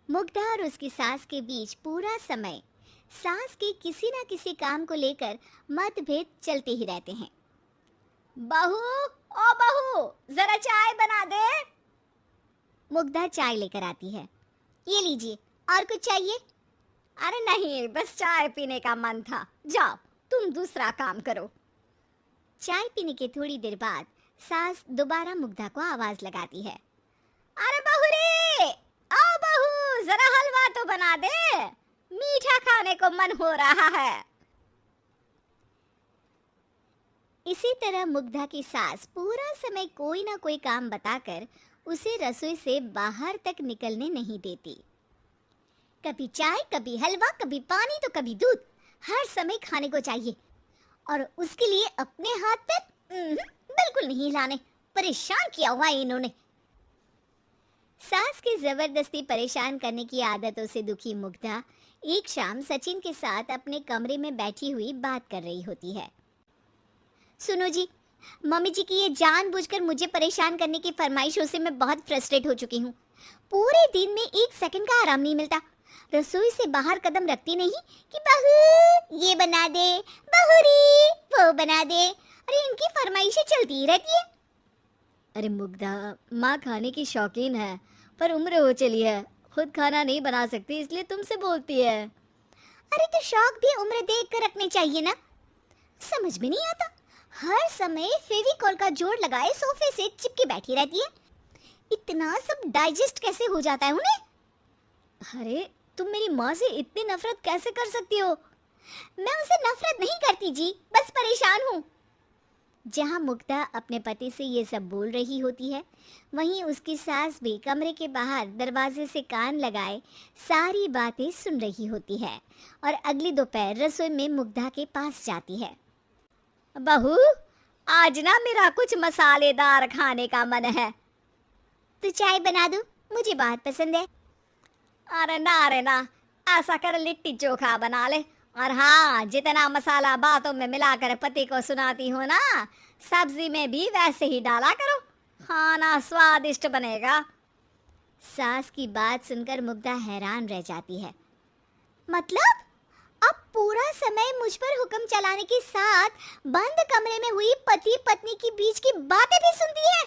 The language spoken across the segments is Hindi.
मुग्धा और उसकी सास के बीच पूरा समय सास के किसी ना किसी काम को लेकर मतभेद चलते ही रहते हैं। बहू, ओ बहू, जरा चाय बना दे। मुग्धा चाय लेकर आती है। ये लीजिए, और कुछ चाहिए? अरे नहीं, बस चाय पीने का मन था। जाओ, तुम दूसरा काम करो। चाय पीने के थोड़ी देर बाद सास दोबारा मुग्धा को आवाज लगाती है। अरे बहू रे, आओ बहू, जरा हलवा तो बना दे, मीठा खाने को मन हो रहा है। इसी तरह मुग्धा की सास पूरा समय कोई ना कोई काम बताकर उसे रसोई से बाहर तक निकलने नहीं देती। कभी चाय, कभी हलवा, कभी पानी तो कभी दूध, हर समय खाने को चाहिए और उसके लिए अपने हाथ पे बिल्कुल नहीं हिलाने। परेशान किया हुआ है इन्होंने। सास की जबरदस्ती परेशान करने की आदतों से दुखी मुग्धा एक शाम सचिन के साथ अपने कमरे में बैठी हुई बात कर रही होती है। सुनो जी, मम्मी जी की ये जानबूझकर मुझे परेशान करने की फरमाइशों से मैं बहुत फ्रस्ट्रेट हो चुकी हूँ। पूरे दिन में एक सेकंड का आराम नहीं मिलता। रसोई से बाहर कदम रखती नहीं कि बहू ये बना दे, बहू री वो बना दे। अरे इनकी फरमाइशें चलती ही रहती है। अरे मुग्धा, माँ खाने की शौकीन है पर उम्र हो चली है, खुद खाना नहीं बना सकती इसलिए तुमसे बोलती है। अरे तो शौक भी उम्र देख कर रखने चाहिए ना। समझ में नहीं आता, हर समय फेविकॉल का जोड़ लगाए सोफे से चिपके बैठी रहती है। इतना सब डाइजेस्ट कैसे हो जाता है उन्हें? अरे तुम मेरी माँ से इतनी नफरत कैसे कर सकती हो? मैं उनसे नफरत नहीं करती जी, बस परेशान हूँ। जहाँ मुग्धा अपने पति से ये सब बोल रही होती है, वहीं उसकी सास भी कमरे के बाहर दरवाजे से कान लगाए सारी बातें सुन रही होती है और अगली दोपहर रसोई में मुग्धा के पास जाती है। बहू, आज ना मेरा कुछ मसालेदार खाने का मन है। तो चाय बना दूं? मुझे बहुत पसंद है। अरे ना, ऐसा कर लिट्टी चोखा बना ले। और हाँ, जितना मसाला बातों में मिलाकर पति को सुनाती हो ना, सब्जी में भी वैसे ही डाला करो, खाना स्वादिष्ट बनेगा। सास की बात सुनकर मुग्धा हैरान रह जाती है। मतलब अब पूरा समय मुझ पर हुक्म चलाने के साथ बंद कमरे में हुई पति पत्नी की बीच की बातें भी सुनती है?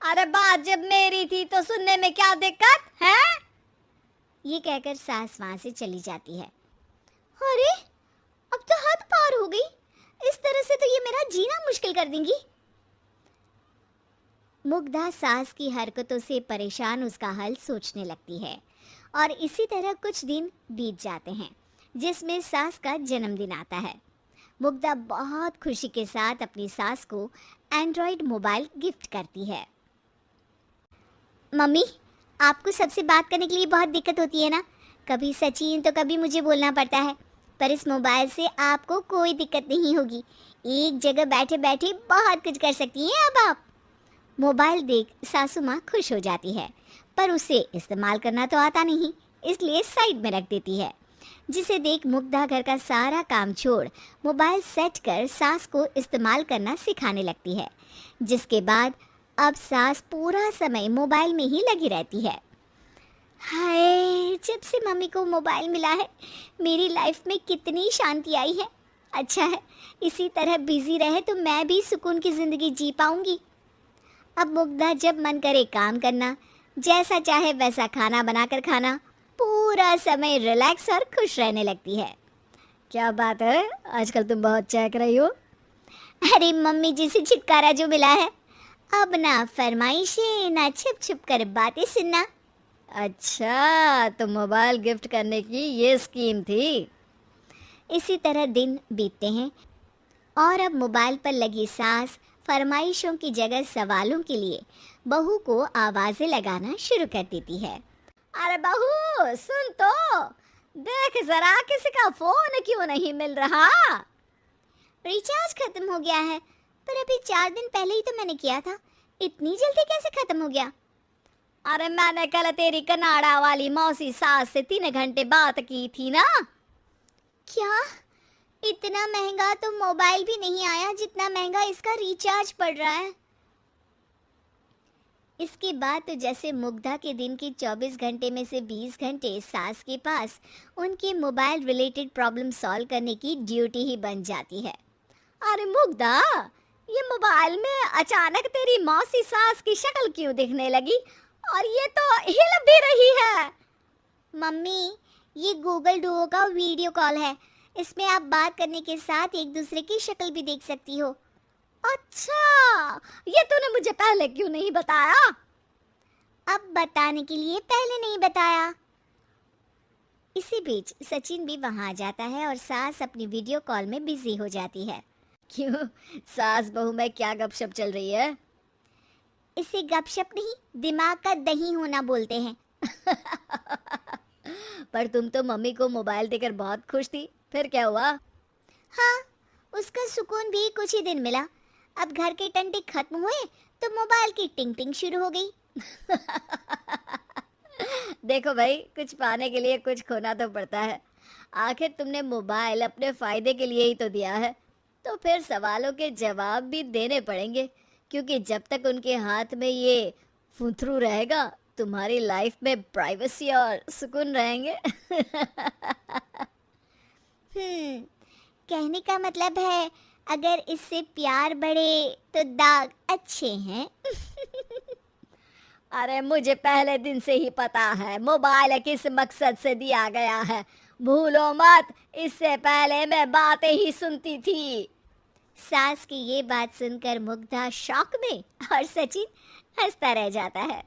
अरे बात जब मेरी थी तो सुनने में क्या दिक्कत है? ये कहकर सास वहां से चली जाती है। अरे अब तो हद पार हो गई, इस तरह से तो ये मेरा जीना मुश्किल कर देंगी। मुग्धा सास की हरकतों से परेशान उसका हल सोचने लगती है और इसी तरह कुछ दिन बीत जाते हैं जिसमें सास का जन्मदिन आता है। मुग्धा बहुत खुशी के साथ अपनी सास को एंड्रॉयड मोबाइल गिफ्ट करती है। मम्मी, आपको सबसे बात करने के लिए बहुत दिक्कत होती है ना, कभी सचिन तो कभी मुझे बोलना पड़ता है, पर इस मोबाइल से आपको कोई दिक्कत नहीं होगी। एक जगह बैठे बैठे बहुत कुछ कर सकती हैं अब आप। मोबाइल देख सासू माँ खुश हो जाती है, पर उसे इस्तेमाल करना तो आता नहीं, इसलिए साइड में रख देती है। जिसे देख मुग्धा घर का सारा काम छोड़ मोबाइल सेट कर सास को इस्तेमाल करना सिखाने लगती है, जिसके बाद अब सास पूरा समय मोबाइल में ही लगी रहती है। हाय, जब से मम्मी को मोबाइल मिला है मेरी लाइफ में कितनी शांति आई है। अच्छा है, इसी तरह बिजी रहे तो मैं भी सुकून की ज़िंदगी जी पाऊंगी। अब मुग्धा जब मन करे काम करना, जैसा चाहे वैसा खाना बनाकर खाना, पूरा समय रिलैक्स और खुश रहने लगती है। क्या बात है, आजकल तुम बहुत चहक रही हो। अरे मम्मी जी से छुटकारा जो मिला है, अब ना फरमाइशें ना छुप छुप कर बातें सुनना। अच्छा, तो मोबाइल गिफ्ट करने की ये स्कीम थी। इसी तरह दिन बीतते हैं और अब मोबाइल पर लगी सास फरमाइशों की जगह सवालों के लिए बहू को आवाज़ें लगाना शुरू कर देती है। अरे बहू सुन तो, देख जरा किसी का फोन क्यों नहीं मिल रहा? रिचार्ज खत्म हो गया है, पर अभी 4 दिन पहले ही तो मैंने किया था, इतनी जल्दी कैसे खत्म हो गया? अरे मैंने कल तेरी कनाडा वाली मौसी सास से 3 घंटे बात की थी ना। क्या? इतना महंगा तो मोबाइल भी नहीं आया जितना महंगा इसका रिचार्ज पड़ रहा है। इसके बाद तो जैसे मुग्धा के दिन के 24 घंटे में से 20 घंटे सास के पास उनके मोबाइल रिलेटेड प्रॉब्लम सॉल्व करने की ड्यूटी ही बन जाती है। अरे मुग्धा, ये मोबाइल में अचानक तेरी मौसी सास की शक्ल क्यों दिखने लगी और ये तो हिल भी रही है। मम्मी, ये गूगल डुओ का वीडियो कॉल है, इसमें आप बात करने के साथ एक दूसरे की शक्ल भी देख सकती हो। अच्छा, ये तूने मुझे पहले क्यों नहीं बताया? अब बताने के लिए पहले नहीं बताया। इसी बीच सचिन भी वहां आ जाता है और सास अपनी वीडियो कॉल में बिजी हो जाती है। क्यों, सास बहू में क्या गपशप चल रही है? इसे गपशप नहीं, दिमाग का दही होना बोलते हैं। पर तुम तो मम्मी को मोबाइल देकर बहुत खुश थी, फिर क्या हुआ? हाँ, उसका सुकून भी कुछ ही दिन मिला। अब घर के टंटे खत्म हुए तो मोबाइल की टिंग टिंग शुरू हो गई। देखो भाई, कुछ पाने के लिए कुछ खोना तो पड़ता है। आखिर तुमने मोबाइल अपने फायदे के लिए ही तो दिया है, तो फिर सवालों के जवाब भी देने पड़ेंगे, क्योंकि जब तक उनके हाथ में ये फुंथरू रहेगा, तुम्हारी लाइफ में प्राइवेसी और सुकून रहेंगे। कहने का मतलब है अगर इससे प्यार बढ़े तो दाग अच्छे हैं। अरे मुझे पहले दिन से ही पता है मोबाइल किस मकसद से दिया गया है, भूलो मत। इससे पहले मैं बातें ही सुनती थी। सास की ये बात सुनकर मुग्धा शॉक में और सचिन हंसता रह जाता है।